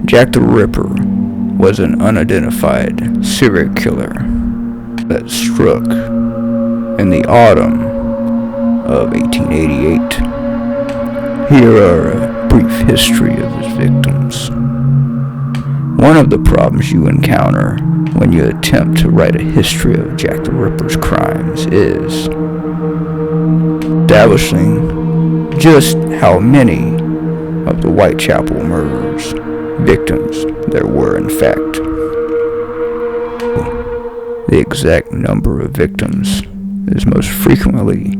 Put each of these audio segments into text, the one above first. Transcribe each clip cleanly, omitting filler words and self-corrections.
Jack the Ripper was an unidentified serial killer that struck in the autumn of 1888. Here are a brief history of his victims. One of the problems you encounter when you attempt to write a history of Jack the Ripper's crimes is establishing just how many of the Whitechapel murders victims there were in fact. The exact number of victims is most frequently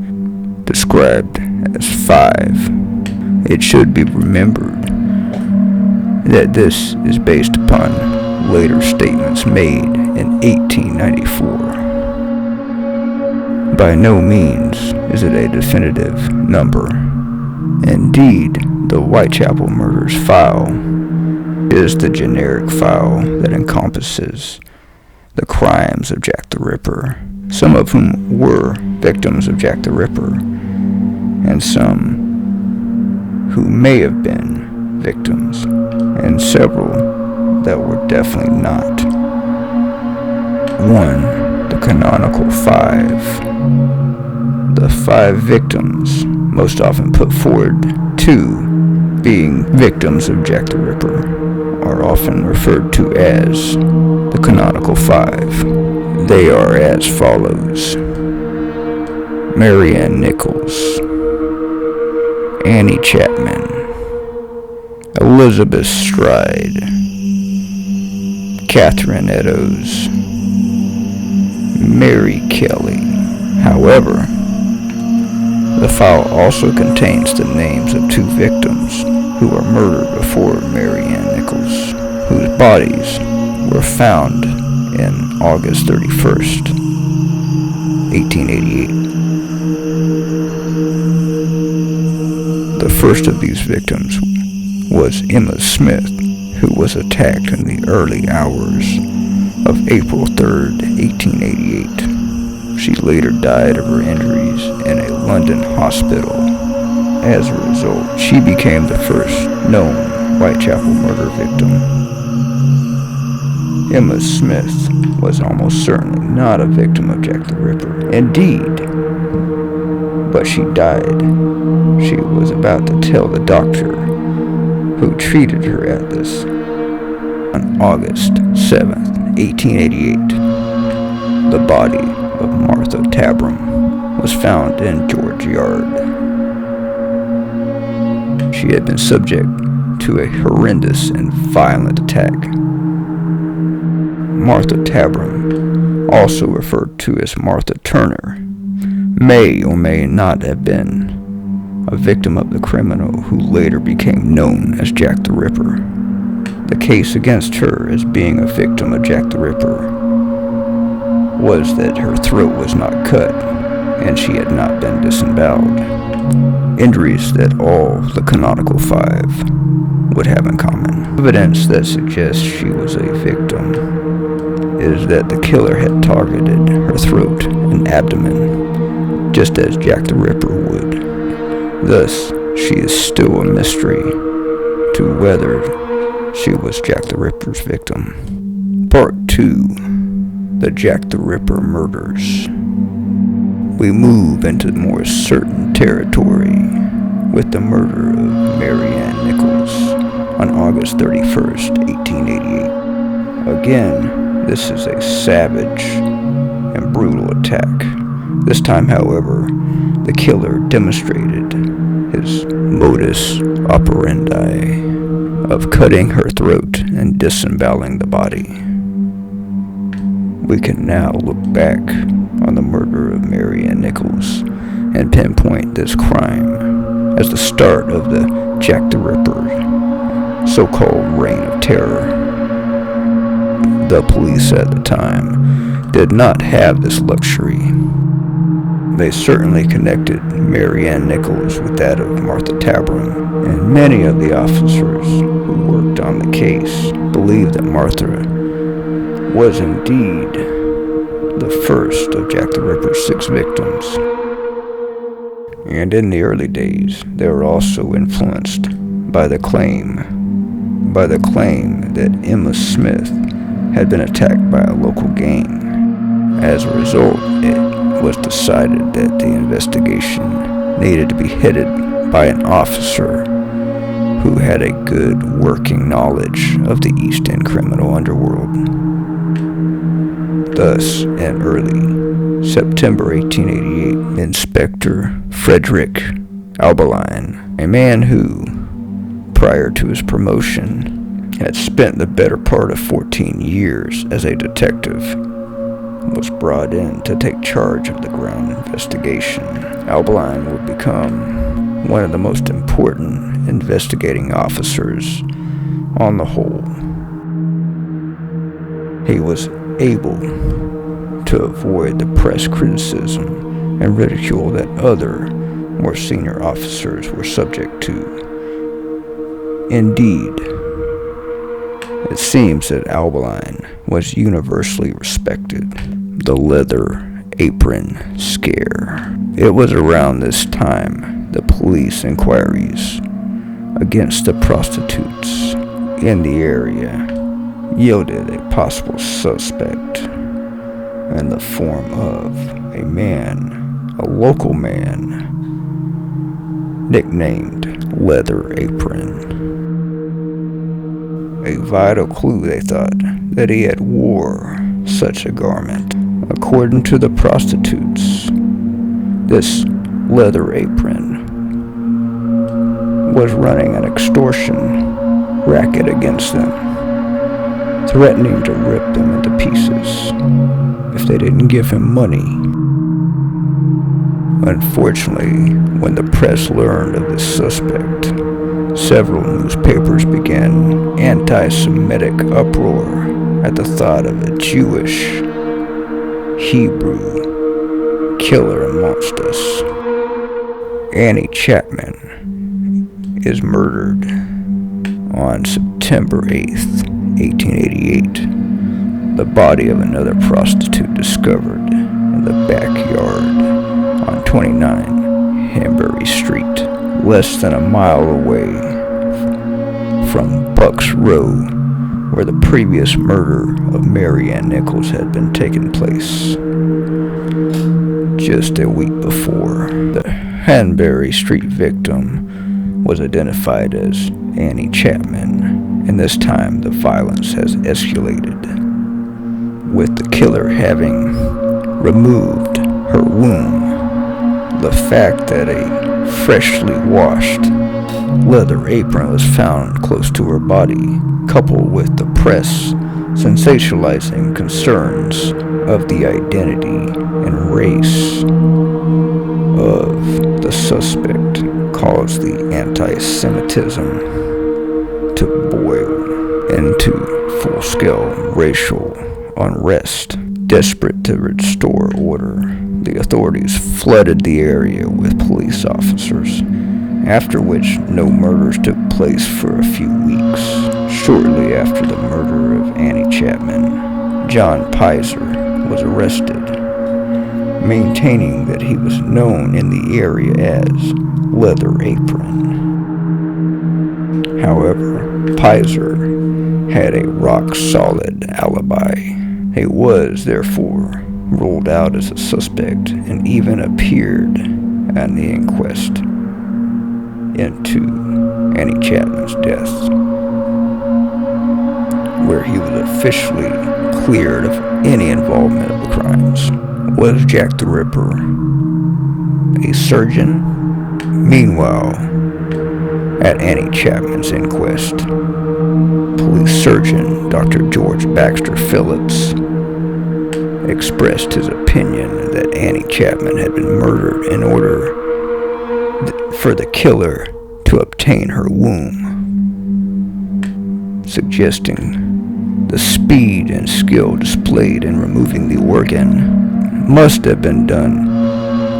described as 5. It should be remembered that this is based upon later statements made in 1894. By no means is it a definitive number. Indeed, the Whitechapel murders file is the generic file that encompasses the crimes of Jack the Ripper, some of whom were victims of Jack the Ripper, and some who may have been victims, and several that were definitely not. 1. The canonical 5. The 5 victims most often put forward to being victims of Jack the Ripper are often referred to as the canonical 5. They are as follows: Mary Ann Nichols, Annie Chapman, Elizabeth Stride, Catherine Eddowes, Mary Kelly. However, the file also contains the names of 2 victims who were murdered before Mary Ann Nichols, whose bodies were found in August 31st, 1888. The first of these victims was Emma Smith, who was attacked in the early hours of April 3rd, 1888. She later died of her injuries in a London hospital. As a result, she became the first known Whitechapel murder victim. Emma Smith was almost certainly not a victim of Jack the Ripper. Indeed, but she died. She was about to tell the doctor who treated her at this. On August 7th, 1888, the body of Martha Tabram was found in George Yard. She had been subject to a horrendous and violent attack. Martha Tabram, also referred to as Martha Turner, may or may not have been a victim of the criminal who later became known as Jack the Ripper. The case against her as being a victim of Jack the Ripper was that her throat was not cut and she had not been disemboweled, injuries that all the canonical 5 would have in common. Evidence that suggests she was a victim is that the killer had targeted her throat and abdomen, just as Jack the Ripper would. Thus, she is still a mystery to whether she was Jack the Ripper's victim. Part 2. The Jack the Ripper Murders. We move into more certain territory with the murder of Mary Ann Nichols on August 31st, 1888. Again, this is a savage and brutal attack. This time, however, the killer demonstrated his modus operandi of cutting her throat and disemboweling the body. We can now look back on the murder of Mary Ann Nichols and pinpoint this crime as the start of the Jack the Ripper so-called reign of terror. The police at the time did not have this luxury. They certainly connected Mary Ann Nichols with that of Martha Tabram, and many of the officers who worked on the case believed that Martha was indeed the first of Jack the Ripper's 6 victims. And in the early days, they were also influenced by the claim that Emma Smith had been attacked by a local gang. As a result, it was decided that the investigation needed to be headed by an officer who had a good working knowledge of the East End criminal underworld. Thus, in early September 1888, Inspector Frederick Albeline, a man who, prior to his promotion, had spent the better part of 14 years as a detective, was brought in to take charge of the ground investigation. Albeline would become one of the most important investigating officers on the whole. He was able to avoid the press criticism and ridicule that other, more senior officers were subject to. Indeed, it seems that Albeline was universally respected. The leather apron scare. It was around this time the police inquiries against the prostitutes in the area yielded a possible suspect in the form of a local man, nicknamed Leather Apron. A vital clue, they thought, that he had wore such a garment. According to the prostitutes, this Leather Apron was running an extortion racket against them, threatening to rip them into pieces if they didn't give him money. Unfortunately, when the press learned of this suspect, several newspapers began anti-Semitic uproar at the thought of a Jewish Hebrew killer amongst us. Annie Chapman is murdered on September 8th, 1888. The body of another prostitute discovered in the backyard on 29 Hanbury Street, less than a mile away from Bucks Row, where the previous murder of Mary Ann Nichols had been taking place. Just a week before, the Hanbury Street victim was identified as Annie Chapman, and this time the violence has escalated, with the killer having removed her womb. The fact that a freshly washed leather apron was found close to her body, coupled with the press sensationalizing concerns of the identity and race of the suspect, caused the anti-Semitism to boil into full-scale racial unrest. Desperate to restore order, the authorities flooded the area with police officers, after which no murders took place for a few weeks. Shortly after the murder of Annie Chapman, John Pizer was arrested, maintaining that he was known in the area as Leather Apron. However, Pizer had a rock-solid alibi. He was, therefore, ruled out as a suspect and even appeared at the inquest into Annie Chapman's death, where he was officially cleared of any involvement of the crimes. Was Jack the Ripper a surgeon? Meanwhile, at Annie Chapman's inquest, police surgeon Dr. George Baxter Phillips expressed his opinion that Annie Chapman had been murdered in order for the killer to obtain her womb, suggesting the speed and skill displayed in removing the organ must have been done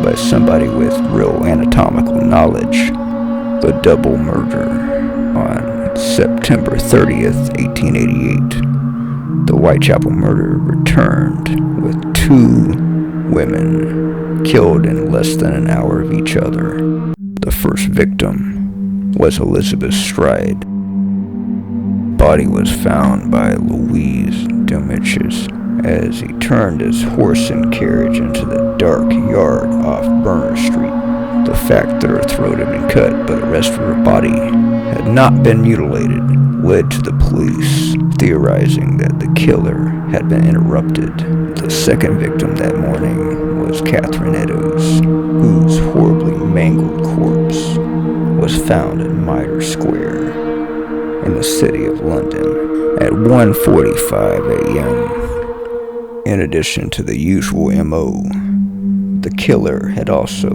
by somebody with real anatomical knowledge. The double murder on September 30th, 1888. The Whitechapel murder returned with 2 women, killed in less than an hour of each other. The first victim was Elizabeth Stride. Body was found by Louise Domichis as he turned his horse and carriage into the dark yard off Burner Street. The fact that her throat had been cut but the rest of her body had not been mutilated led to the police theorizing that the killer had been interrupted. The second victim that morning was Catherine Eddowes, whose horribly mangled corpse was found in Mitre Square in the city of London at 1:45 a.m. In addition to the usual MO, the killer had also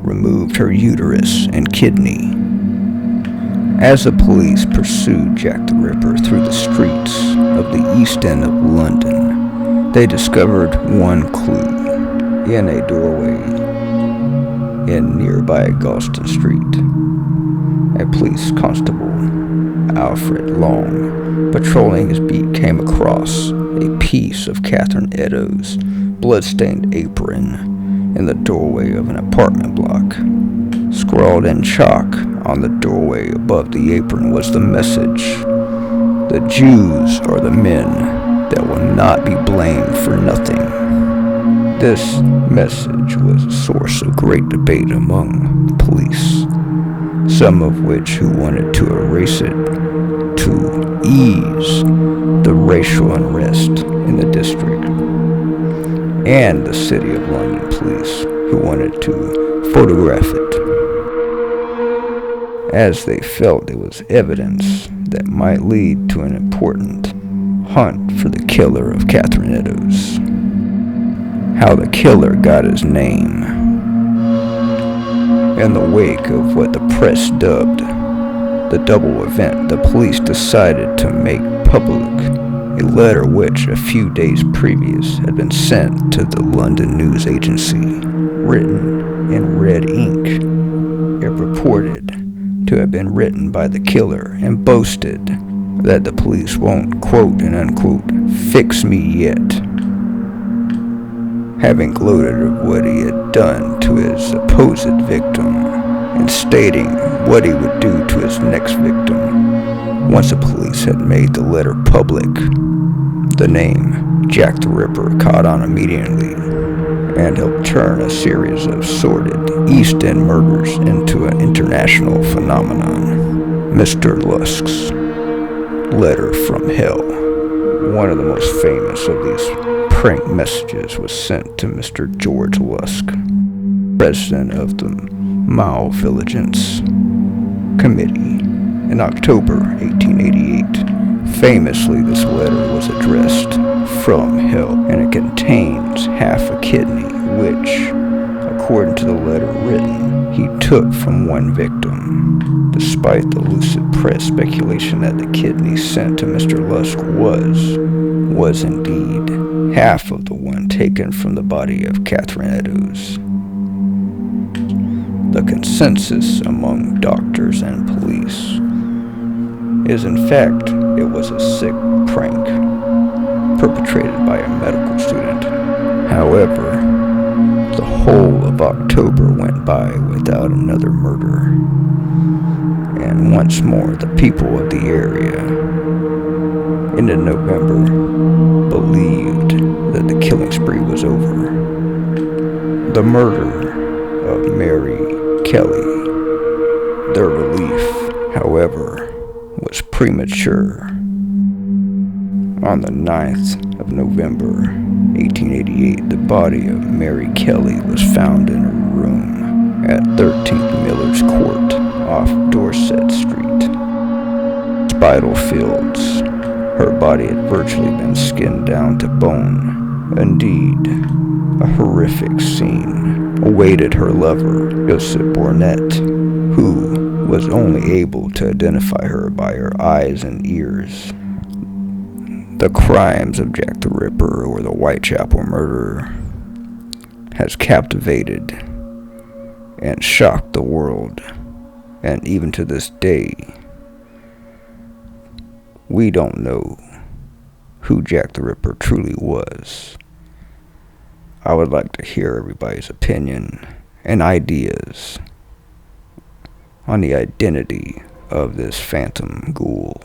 removed her uterus and kidney. As the police pursued Jack the Ripper through the streets of the East End of London, they discovered one clue in a doorway in nearby Galston Street. A police constable, Alfred Long, patrolling his beat, came across a piece of Catherine Eddowes' blood-stained apron in the doorway of an apartment block. Scrawled in chalk on the doorway above the apron was the message: "The Jews are the men that will not be blamed for nothing." This message was a source of great debate among police, some of which who wanted to erase it to ease the racial unrest in the district, and the City of London police who wanted to photograph it, as they felt it was evidence that might lead to an important hunt for the killer of Catherine Eddowes. How the killer got his name. In the wake of what the press dubbed the double event, the police decided to make public a letter which, a few days previous, had been sent to the London news agency, written in red ink. It purported to have been written by the killer and boasted that the police won't, quote and unquote, fix me yet, having gloated of what he had done to his supposed victim and stating what he would do to his next victim. Once the police had made the letter public, the name Jack the Ripper caught on immediately and helped turn a series of sordid East End murders into an international phenomenon. Mr. Lusk's letter from hell. One of the most famous of these prank messages was sent to Mr. George Lusk, president of the Malvigilance Committee, in October 1888. Famously, this letter was addressed from hell, and it contains half a kidney, which, according to the letter written, he took from one victim, despite the lucid press speculation that the kidney sent to Mr. Lusk was indeed half of the one taken from the body of Catherine Eddowes. The consensus among doctors and police is, in fact, it was a sick prank perpetrated by a medical student. However, the whole of October went by without another murder, and once more the people of the area, into November, believed that the killing spree was over. The murder of Mary Kelly. Their relief, however, was premature. On the 9th of November, 1888, the body of Mary Kelly was found in her room at 13th Miller's Court off Dorset Street, Spitalfields. Her body had virtually been skinned down to bone. Indeed, a horrific scene awaited her lover, Joseph Bornet, who was only able to identify her by her eyes and ears. The crimes of Jack the Ripper, or the Whitechapel murderer, has captivated and shocked the world, and even to this day, we don't know who Jack the Ripper truly was. I would like to hear everybody's opinion and ideas on the identity of this phantom ghoul.